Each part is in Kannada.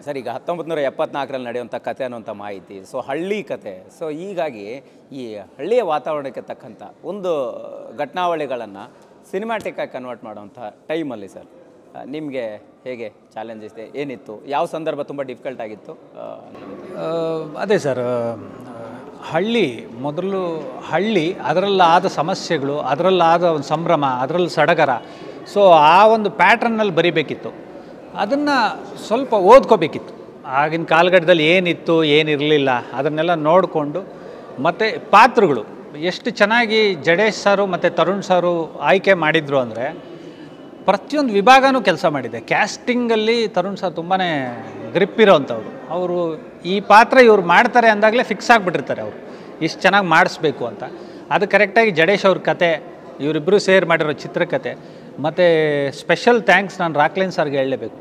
ಸರ್, ಈಗ 1974ರಲ್ಲಿ ನಡೆಯುವಂಥ ಕತೆ ಅನ್ನುವಂಥ ಮಾಹಿತಿ, ಸೊ ಹಳ್ಳಿ ಕತೆ. ಸೊ ಹೀಗಾಗಿ ಈ ಹಳ್ಳಿಯ ವಾತಾವರಣಕ್ಕೆ ತಕ್ಕಂಥ ಒಂದು ಘಟನಾವಳಿಗಳನ್ನು ಸಿನಿಮ್ಯಾಟಿಕ್ಕಾಗಿ ಕನ್ವರ್ಟ್ ಮಾಡುವಂಥ ಟೈಮಲ್ಲಿ ಸರ್ ನಿಮಗೆ ಹೇಗೆ ಚಾಲೆಂಜಸ್ ಏನಿತ್ತು? ಯಾವ ಸಂದರ್ಭ ತುಂಬ ಡಿಫಿಕಲ್ಟ್ ಆಗಿತ್ತು? ಅದೇ ಸರ್, ಮೊದಲು ಹಳ್ಳಿ, ಅದರಲ್ಲಾದ ಸಮಸ್ಯೆಗಳು, ಅದರಲ್ಲಾದ ಒಂದು ಸಂಭ್ರಮ, ಅದರಲ್ಲಿ ಸಡಗರ. ಸೊ ಆ ಒಂದು ಪ್ಯಾಟ್ರನ್ನಲ್ಲಿ ಬರಿಬೇಕಿತ್ತು. ಅದನ್ನು ಸ್ವಲ್ಪ ಓದ್ಕೋಬೇಕಿತ್ತು. ಆಗಿನ ಕಾಲಘಟ್ಟದಲ್ಲಿ ಏನಿತ್ತು ಏನಿರಲಿಲ್ಲ ಅದನ್ನೆಲ್ಲ ನೋಡಿಕೊಂಡು, ಮತ್ತು ಪಾತ್ರಗಳು ಎಷ್ಟು ಚೆನ್ನಾಗಿ ಜಡೇಶ್ ಸಾರು ಮತ್ತು ತರುಣ್ ಸಾರು ಆಯ್ಕೆ ಮಾಡಿದರು ಅಂದರೆ ಪ್ರತಿಯೊಂದು ವಿಭಾಗನೂ ಕೆಲಸ ಮಾಡಿದೆ. ಕ್ಯಾಸ್ಟಿಂಗಲ್ಲಿ ತರುಣ್ ಸಾರ್ ತುಂಬಾ ಗ್ರಿಪ್ ಇರೋವಂಥವ್ರು. ಅವರು ಈ ಪಾತ್ರ ಇವ್ರು ಮಾಡ್ತಾರೆ ಅಂದಾಗಲೇ ಫಿಕ್ಸ್ ಆಗಿಬಿಟ್ಟಿರ್ತಾರೆ ಅವರು ಇಷ್ಟು ಚೆನ್ನಾಗಿ ಮಾಡಿಸ್ಬೇಕು ಅಂತ. ಅದು ಕರೆಕ್ಟಾಗಿ ಜಡೇಶ್ ಅವ್ರ ಕತೆ, ಇವರಿಬ್ಬರು ಸೇರಿ ಮಾಡಿರೋ ಚಿತ್ರಕಥೆ. ಮತ್ತು ಸ್ಪೆಷಲ್ ಥ್ಯಾಂಕ್ಸ್ ನಾನು ರಾಕ್ಲೈನ್ ಸರ್ಗೆ ಹೇಳಲೇಬೇಕು.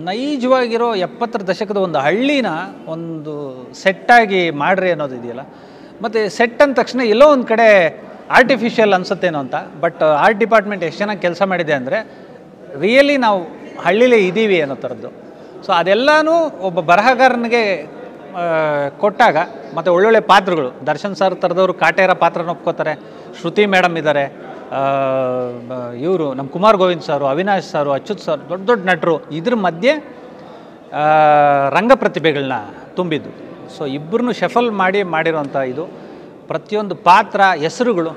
ನೈಜವಾಗಿರೋ 70ರ ದಶಕದ ಒಂದು ಹಳ್ಳಿನ ಒಂದು ಸೆಟ್ಟಾಗಿ ಮಾಡ್ರಿ ಅನ್ನೋದು ಇದೆಯಲ್ಲ. ಮತ್ತು ಸೆಟ್ ಅಂದ ತಕ್ಷಣ ಎಲ್ಲೋ ಒಂದು ಕಡೆ ಆರ್ಟಿಫಿಷಿಯಲ್ ಅನಿಸುತ್ತೇನೋ ಅಂತ. ಬಟ್ ಆರ್ಟ್ ಡಿಪಾರ್ಟ್ಮೆಂಟ್ ಎಷ್ಟು ಚೆನ್ನಾಗಿ ಕೆಲಸ ಮಾಡಿದೆ ಅಂದರೆ ರಿಯಲಿ ನಾವು ಹಳ್ಳಿಲೇ ಇದ್ದೀವಿ ಅನ್ನೋ ಥರದ್ದು. ಸೊ ಅದೆಲ್ಲನೂ ಒಬ್ಬ ಬರಹಗಾರನಿಗೆ ಕೊಟ್ಟಾಗ, ಮತ್ತು ಒಳ್ಳೊಳ್ಳೆ ಪಾತ್ರಗಳು, ದರ್ಶನ್ ಸರ್ ಥರದವರು ಕಾಟೇರ ಪಾತ್ರನ ಒಪ್ಕೋತಾರೆ, ಶ್ರುತಿ ಮೇಡಮ್ ಇದ್ದಾರೆ, ಇವರು ನಮ್ಮ ಕುಮಾರ್ ಗೋವಿಂದ್ ಸಾರು, ಅವಿನಾಶ್ ಸಾರು, ಅಚ್ಯುತ್ ಸರ್, ದೊಡ್ಡ ದೊಡ್ಡ ನಟರು. ಇದ್ರ ಮಧ್ಯೆ ರಂಗ ಪ್ರತಿಭೆಗಳನ್ನ ತುಂಬಿದ್ದು. ಸೊ ಇಬ್ಬರನ್ನು ಶಫಲ್ ಮಾಡಿರೋಂಥ ಇದು. ಪ್ರತಿಯೊಂದು ಪಾತ್ರ ಹೆಸರುಗಳು,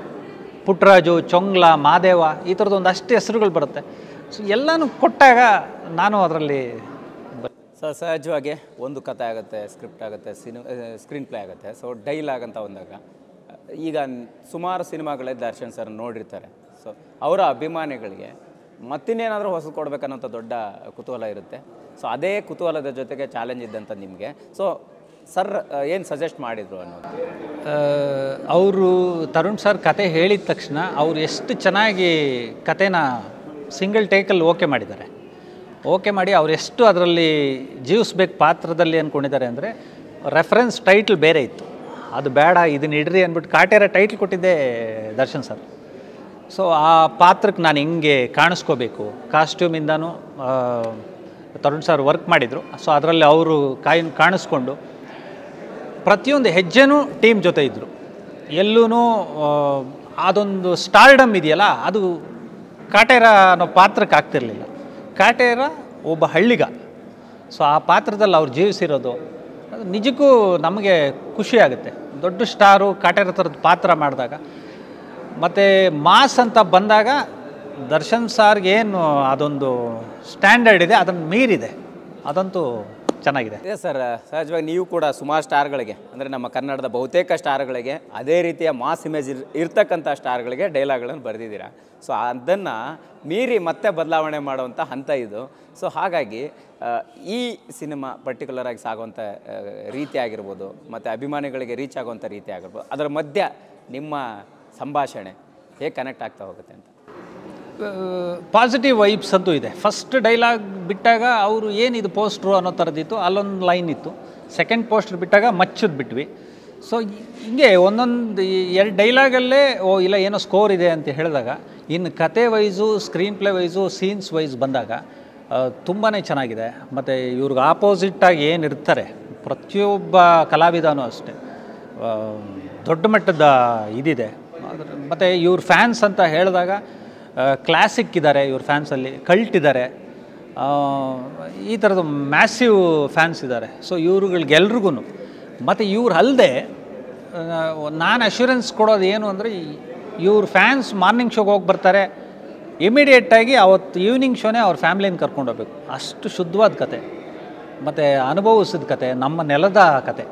ಪುಟ್ಟರಾಜು, ಚೊಂಗ್ಲ, ಮಾದೇವ, ಈ ಥರದ್ದು ಒಂದಷ್ಟು ಹೆಸರುಗಳು ಬರುತ್ತೆ. ಸೊ ಎಲ್ಲನೂ ಕೊಟ್ಟಾಗ ನಾನು ಅದರಲ್ಲಿ ಸಹಜವಾಗಿ ಒಂದು ಕಥೆ ಆಗುತ್ತೆ, ಸ್ಕ್ರಿಪ್ಟ್ ಆಗುತ್ತೆ, ಸ್ಕ್ರೀನ್ ಪ್ಲೇ ಆಗುತ್ತೆ. ಸೊ ಡೈಲಾಗ್ ಅಂತ ಬಂದಾಗ ಈಗ ಸುಮಾರು ಸಿನಿಮಾಗಳೇ ದರ್ಶನ್ ಸರ್ ನೋಡಿರ್ತಾರೆ. ಸೊ ಅವರ ಅಭಿಮಾನಿಗಳಿಗೆ ಮತ್ತಿನ್ನೇನಾದರೂ ಹೊಸದು ಕೊಡಬೇಕನ್ನೋಂಥ ದೊಡ್ಡ ಕುತೂಹಲ ಇರುತ್ತೆ. ಸೊ ಅದೇ ಕುತೂಹಲದ ಜೊತೆಗೆ ಚಾಲೆಂಜ್ ಇದ್ದಂಥ ನಿಮಗೆ ಸೊ ಸರ್ ಏನು ಸಜೆಸ್ಟ್ ಮಾಡಿದರು ಅನ್ನೋದು? ಅವರು ತರುಣ್ ಸರ್ ಕತೆ ಹೇಳಿದ ತಕ್ಷಣ ಅವರು ಎಷ್ಟು ಚೆನ್ನಾಗಿ ಕತೆನ ಸಿಂಗಲ್ ಟೇಕಲ್ಲಿ ಓಕೆ ಮಾಡಿದ್ದಾರೆ. ಓಕೆ ಮಾಡಿ ಅವರೆಷ್ಟು ಅದರಲ್ಲಿ ಜೀವಿಸ್ಬೇಕು ಪಾತ್ರದಲ್ಲಿ ಅಂದ್ಕೊಂಡಿದ್ದಾರೆ ಅಂದರೆ, ರೆಫರೆನ್ಸ್ ಟೈಟ್ಲ್ ಬೇರೆ ಇತ್ತು, ಅದು ಬೇಡ ಇದನ್ನ ಇಡ್ರಿ ಅಂದ್ಬಿಟ್ಟು ಕಾಟೇರ ಟೈಟ್ಲ್ ಕೊಟ್ಟಿದ್ದೆ ದರ್ಶನ್ ಸರ್. ಸೊ ಆ ಪಾತ್ರಕ್ಕೆ ನಾನು ಹಿಂಗೆ ಕಾಣಿಸ್ಕೋಬೇಕು, ಕಾಸ್ಟ್ಯೂಮಿಂದನೂ ತರುಣ್ ಸರ್ ವರ್ಕ್ ಮಾಡಿದರು. ಸೊ ಅದರಲ್ಲಿ ಅವರು ಕಾಣಿಸ್ಕೊಂಡು ಪ್ರತಿಯೊಂದು ಹೆಜ್ಜೆನೂ ಟೀಮ್ ಜೊತೆ ಇದ್ದರು. ಎಲ್ಲೂ ಅದೊಂದು ಸ್ಟಾರ್ಡಮ್ ಇದೆಯಲ್ಲ, ಅದು ಕಾಟೇರ ಅನ್ನೋ ಪಾತ್ರಕ್ಕೆ ಆಗ್ತಿರಲಿಲ್ಲ. ಕಾಟೇರ ಒಬ್ಬ ಹಳ್ಳಿಗ. ಸೊ ಆ ಪಾತ್ರದಲ್ಲಿ ಅವ್ರು ಜೀವಿಸಿರೋದು ಅದು ನಿಜಕ್ಕೂ ನಮಗೆ ಖುಷಿಯಾಗುತ್ತೆ. ದೊಡ್ಡ ಸ್ಟಾರು ಕಾಟೇರ ಥರದ ಪಾತ್ರ ಮಾಡಿದಾಗ. ಮತ್ತು ಮಾಸ್ ಅಂತ ಬಂದಾಗ ದರ್ಶನ್ ಸಾರ್ಗೆ ಏನು ಅದೊಂದು ಸ್ಟ್ಯಾಂಡರ್ಡ್ ಇದೆ, ಅದನ್ನು ಮೀರಿದೆ. ಅದಂತೂ ಚೆನ್ನಾಗಿದೆ. ಇದೆ ಸರ್, ಸಹಜವಾಗಿ ನೀವು ಕೂಡ ಸುಮಾರು ಸ್ಟಾರ್ಗಳಿಗೆ, ಅಂದರೆ ನಮ್ಮ ಕನ್ನಡದ ಬಹುತೇಕ ಸ್ಟಾರ್ಗಳಿಗೆ ಅದೇ ರೀತಿಯ ಮಾಸ್ ಇಮೇಜ್ ಇರ್ತಕ್ಕಂಥ ಸ್ಟಾರ್ಗಳಿಗೆ ಡೈಲಾಗ್ಗಳನ್ನು ಬರೆದಿದ್ದೀರಾ. ಸೊ ಅದನ್ನು ಮೀರಿ ಮತ್ತೆ ಬದಲಾವಣೆ ಮಾಡುವಂಥ ಹಂತ ಇದು. ಸೊ ಹಾಗಾಗಿ ಈ ಸಿನಿಮಾ ಪರ್ಟಿಕ್ಯುಲರಾಗಿ ಸಾಗುವಂಥ ರೀತಿ ಆಗಿರ್ಬೋದು, ಮತ್ತು ಅಭಿಮಾನಿಗಳಿಗೆ ರೀಚ್ ಆಗುವಂಥ ರೀತಿ ಆಗಿರ್ಬೋದು, ಅದರ ಮಧ್ಯ ನಿಮ್ಮ ಸಂಭಾಷಣೆ ಹೇಗೆ ಕನೆಕ್ಟ್ ಆಗ್ತಾ ಹೋಗುತ್ತೆ ಅಂತ? ಪಾಸಿಟಿವ್ ವೈಬ್ಸ್ ಅಂತೂ ಇದೆ. ಫಸ್ಟ್ ಡೈಲಾಗ್ ಬಿಟ್ಟಾಗ ಅವರು ಏನಿದು ಪೋಸ್ಟ್ರು ಅನ್ನೋ ಥರದ್ದಿತ್ತು, ಅಲ್ಲೊಂದು ಲೈನ್ ಇತ್ತು. ಸೆಕೆಂಡ್ ಪೋಸ್ಟ್ರ್ ಬಿಟ್ಟಾಗ ಮಚ್ಚದು ಬಿಟ್ವಿ. ಸೊ ಹಿಂಗೆ ಒಂದೊಂದು 2 ಡೈಲಾಗಲ್ಲೇ ಇಲ್ಲ ಏನೋ ಸ್ಕೋರ್ ಇದೆ ಅಂತ ಹೇಳಿದಾಗ, ಇನ್ನು ಕತೆ wise, screenplay wise, scenes wise ಬಂದಾಗ ತುಂಬಾ ಚೆನ್ನಾಗಿದೆ. ಮತ್ತು ಇವ್ರಿಗೆ ಆಪೋಸಿಟ್ಟಾಗಿ ಏನಿರ್ತಾರೆ ಪ್ರತಿಯೊಬ್ಬ ಕಲಾವಿದನೂ ಅಷ್ಟೇ ದೊಡ್ಡ ಮಟ್ಟದ ಇದಿದೆ. ಮತ್ತು ಇವ್ರ ಫ್ಯಾನ್ಸ್ ಅಂತ ಹೇಳಿದಾಗ ಕ್ಲಾಸಿಕ್ ಇದ್ದಾರೆ, ಇವ್ರ ಫ್ಯಾನ್ಸಲ್ಲಿ ಕಲ್ಟ್ ಇದ್ದಾರೆ, ಈ ಥರದ ಮ್ಯಾಸಿವ್ ಫ್ಯಾನ್ಸ್ ಇದ್ದಾರೆ. ಸೊ ಇವ್ರುಗಳಿಗೆಲ್ರಿಗೂ ಮತ್ತು ಇವ್ರು ಅಲ್ಲದೆ ನಾನು ಅಶ್ಯೂರೆನ್ಸ್ ಕೊಡೋದು ಏನು ಅಂದರೆ, ಇವ್ರ ಫ್ಯಾನ್ಸ್ ಮಾರ್ನಿಂಗ್ ಶೋಗೆ ಹೋಗಿ ಬರ್ತಾರೆ, ಇಮಿಡಿಯೇಟಾಗಿ ಅವತ್ತು ಈವ್ನಿಂಗ್ ಶೋನೇ ಅವ್ರ ಫ್ಯಾಮ್ಲಿನ ಕರ್ಕೊಂಡು ಹೋಗ್ಬೇಕು. ಅಷ್ಟು ಶುದ್ಧವಾದ ಕತೆ ಮತ್ತು ಅನುಭವಿಸಿದ ಕತೆ, ನಮ್ಮ ನೆಲದ ಕತೆ.